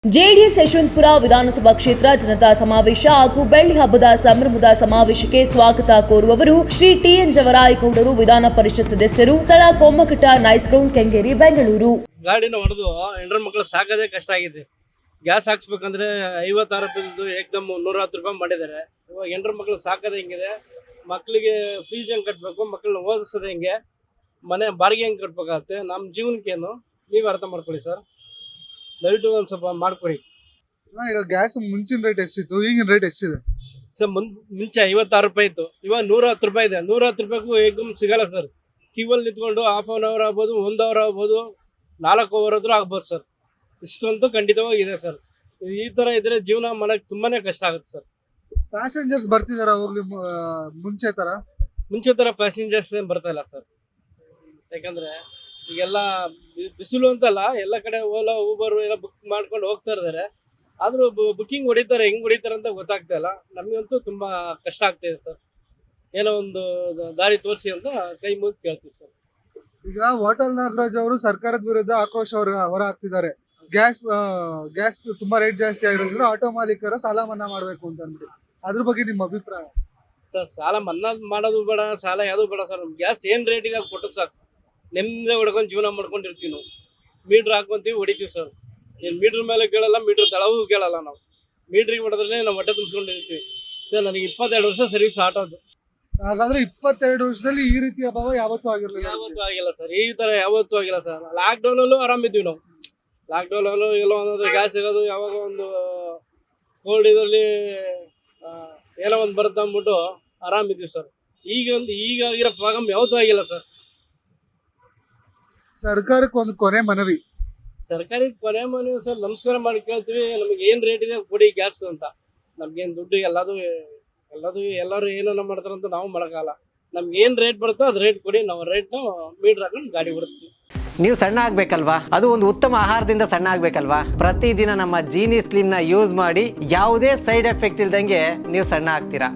JDS Yeshwanthpur ವಿಧಾನಸಭಾ ಕ್ಷೇತ್ರ ಜನತಾ ಸಮಾವೇಶ ಹಾಗೂ ಬೆಳ್ಳಿ ಹಬ್ಬದ ಸಂಭ್ರಮದ ಸಮಾವೇಶಕ್ಕೆ ಸ್ವಾಗತ ಕೋರುವವರು ಶ್ರೀ ಟಿಎನ್ ಜವರಾಯಗೌಡರು ವಿಧಾನ ಪರಿಷತ್ ಸದಸ್ಯರು, ಸ್ಥಳ ಕೊಮ್ಮಘಟ್ಟ, ನೈಸ್ ಗ್ರೌಂಡ್, ಕೆಂಗೇರಿ, ಬೆಂಗಳೂರು. ಗಾಡಿನ ಹೊಡೆದು ಹೆಂಡ್ರ ಮಕ್ಕಳು ಸಾಕೋದೇ ಕಷ್ಟ ಆಗಿದೆ. ಗ್ಯಾಸ್ ಹಾಕ್ಸ್ಬೇಕಂದ್ರೆ 56 ರೂಪಾಯಿದ್ದು ಏಕದಮ್ 110 ರೂಪಾಯಿ ಮಾಡಿದ್ದಾರೆ. ಇವಾಗ ಹೆಂಡ್ರ ಮಕ್ಕಳು ಸಾಕೋದೇ ಹಿಂಗಿದೆ. ಮಕ್ಕಳಿಗೆ ಫೀಸ್ ಹೆಂಗೆ ಕಟ್ಟಬೇಕು, ಮಕ್ಕಳನ್ನ ಓದಿಸೋದು ಹೆಂಗೆ, ಮನೆ ಬಾಡಿಗೆ ಹೆಂಗೆ ಕಟ್ಬೇಕಾಗತ್ತೆ, ನಮ್ಮ ಜೀವನಕ್ಕೇನು ನೀವು ಅರ್ಥ ಮಾಡ್ಕೊಳ್ಳಿ ಸರ್. ದಯವಿಟ್ಟು ಒಂದು ಸ್ವಲ್ಪ ಮಾಡ್ಕೊಡಿ. ಈಗ ಗ್ಯಾಸ್ ಮುಂಚಿನ ರೇಟ್ ಎಷ್ಟಿತ್ತು, ಈಗಿನ ರೇಟ್ ಎಷ್ಟಿದೆ ಸರ್? ಮುಂಚೆ 56 ರೂಪಾಯಿ ಇತ್ತು, ಇವಾಗ 110 ರೂಪಾಯಿ ಇದೆ. 110 ರೂಪಾಯಿಗೂ ಏಕದಮ್ ಸಿಗಲ್ಲ ಸರ್. ಕ್ಯೂವಲ್ಲಿ ನಿಂತ್ಕೊಂಡು ಹಾಫ್ ಅನ್ ಅವರ್ ಆಗ್ಬೋದು, 1 ಅವರ್ ಆಗ್ಬೋದು, 4 ಅವರ್ ಆದ್ರೂ ಆಗ್ಬೋದು ಸರ್. ಇಷ್ಟಂತೂ ಖಂಡಿತವಾಗಿದೆ ಸರ್. ಈ ಥರ ಇದ್ರೆ ಜೀವನ ಮಾಡಕ್ಕೆ ತುಂಬಾನೇ ಕಷ್ಟ ಆಗುತ್ತೆ ಸರ್. ಪ್ಯಾಸೆಂಜರ್ಸ್ ಬರ್ತಿದಾರ ಹೋಗ್ಲಿ ಮುಂಚೆ ತರ ಪ್ಯಾಸೆಂಜರ್ಸ್ ಬರ್ತಾ ಇಲ್ಲ ಸರ್. ಯಾಕಂದ್ರೆ ಈಗೆಲ್ಲ ಬಿಸಿಲು ಅಂತಲ್ಲ, ಎಲ್ಲ ಕಡೆ ಓಲಾ, ಊಬರ್ ಎಲ್ಲ ಬುಕ್ ಮಾಡ್ಕೊಂಡು ಹೋಗ್ತಾ ಇದ್ದಾರೆ. ಆದ್ರೂ ಬುಕ್ಕಿಂಗ್ ಹೊಡಿತಾರೆ, ಹೆಂಗ್ ಹೊಡಿತಾರೆ ಅಂತ ಗೊತ್ತಾಗ್ತಾ ಇಲ್ಲ. ನಮಗಂತೂ ತುಂಬಾ ಕಷ್ಟ ಆಗ್ತಿದೆ ಸರ್. ಏನೋ ಒಂದು ದಾರಿ ತೋರಿಸಿ ಅಂತ ಕೈ ಮುಗಿ ಕೇಳ್ತೀವಿ ಸರ್. ಈಗ ವಾಟಾಳ್ ನಾಗರಾಜ್ ಅವರು ಸರ್ಕಾರದ ವಿರುದ್ಧ ಆಕ್ರೋಶ ಹೊರ ಹಾಕ್ತಿದ್ದಾರೆ. ಗ್ಯಾಸ್ ತುಂಬಾ ರೇಟ್ ಜಾಸ್ತಿ ಆಗಿರೋದ್ರಿಂದ ಆಟೋ ಮಾಲೀಕರ ಸಾಲ ಮನ್ನಾ ಮಾಡ್ಬೇಕು ಅಂತ ಅಂದ್ಬಿಟ್ಟು, ಅದ್ರ ಬಗ್ಗೆ ನಿಮ್ಮ ಅಭಿಪ್ರಾಯ? ಸರ್, ಸಾಲ ಮನ್ನಾ ಮಾಡೋದು ಬೇಡ, ಸಾಲ ಯಾವುದು ಬೇಡ ಸರ್. ಗ್ಯಾಸ್ ಏನ್ ರೇಟ್ ಇದೆ ಕೊಟ್ಟು ಸಾಕು. ನೆಮ್ಮದಿ ಹೊಡ್ಕೊಂಡು ಜೀವನ ಮಾಡ್ಕೊಂಡಿರ್ತೀವಿ ನಾವು. ಮೀಟ್ರ್ ಹಾಕೊಂತೀವಿ, ಹೊಡಿತೀವಿ ಸರ್. ಏನು ಮೀಟ್ರ್ ಮೇಲೆ ಕೇಳಲ್ಲ, ಮೀಟ್ರ್ ತಳವೂ ಕೇಳಲ್ಲ. ನಾವು ಮೀಟ್ರಿಗೆ ಹೊಡೆದ್ರೆ ನಾವು ಹೊಟ್ಟೆ ತುಂಬಿಸ್ಕೊಂಡಿರ್ತೀವಿ ಸರ್. ನನಗೆ 22 ವರ್ಷ ಸರ್ವಿಸ್ ಆಟೋದು. ಹಾಗಾದ್ರೆ 22 ವರ್ಷದಲ್ಲಿ ಈ ರೀತಿಯ ಅಭಾವ ಯಾವತ್ತೂ ಆಗಿರಲಿಲ್ಲ? ಯಾವತ್ತೂ ಆಗಿಲ್ಲ ಸರ್, ಈ ತರ ಯಾವತ್ತೂ ಆಗಿಲ್ಲ ಸರ್. ಲಾಕ್ಡೌನಲ್ಲೂ ಆರಾಮಿದ್ವಿ ನಾವು. ಲಾಕ್ಡೌನಲ್ಲೂ ಎಲ್ಲೋ ಒಂದೊಂದು ಗ್ಯಾಸ್ ಇರೋದು, ಯಾವಾಗ ಒಂದು ಕೋಲ್ಡ್ ಇದರಲ್ಲಿ ಏನೋ ಒಂದು ಬರುತ್ತೆ ಅಂದ್ಬಿಟ್ಟು ಆರಾಮಿದ್ವಿ ಸರ್. ಈಗ ಆಗಿರೋ ಪ್ರಾಬ್ಲಮ್ ಯಾವತ್ತೂ ಆಗಿಲ್ಲ ಸರ್. ಸರ್ಕಾರಕ್ಕೆ ಒಂದು ಕೊನೆ ಮನವಿ. ಸರ್ಕಾರಿ ಕೊನೆ ಮನೆ ಸರ್, ನಮಸ್ಕಾರ ಮಾಡಿ ಕೇಳ್ತೀವಿ. ನಮಗೆ ಏನು ರೇಟ್ ಇದೆ ಕೊಡಿ ಗ್ಯಾಸ್ ಅಂತ. ನಮ್ಗೇನು ದುಡ್ಡು ಎಲ್ಲರೂ ಏನೇನೋ ಮಾಡ್ತಾರಂತ ನಾವು ಮಾಡೋಕ್ಕಾಗಲ್ಲ. ನಮ್ಗೆ ಏನು ರೇಟ್ ಬರುತ್ತೋ ಅದು ರೇಟ್ ಕೊಡಿ, ನಾವು ರೇಟ್ನ ಮೀಟ್ರ್ ಹಾಕೊಂಡು ಗಾಡಿ ಓಡಿಸ್ತೀವಿ. ನೀವು ಸಣ್ಣ ಆಗ್ಬೇಕಲ್ವಾ? ಅದು ಒಂದು ಉತ್ತಮ ಆಹಾರದಿಂದ ಸಣ್ಣ ಆಗ್ಬೇಕಲ್ವಾ? ಪ್ರತಿದಿನ ನಮ್ಮ ಜೀನಿ ಸ್ಲಿಮ್ನ ಯೂಸ್ ಮಾಡಿ ಯಾವುದೇ ಸೈಡ್ ಎಫೆಕ್ಟ್ ಇಲ್ದಂಗೆ ನೀವು ಸಣ್ಣ ಆಗ್ತೀರಾ.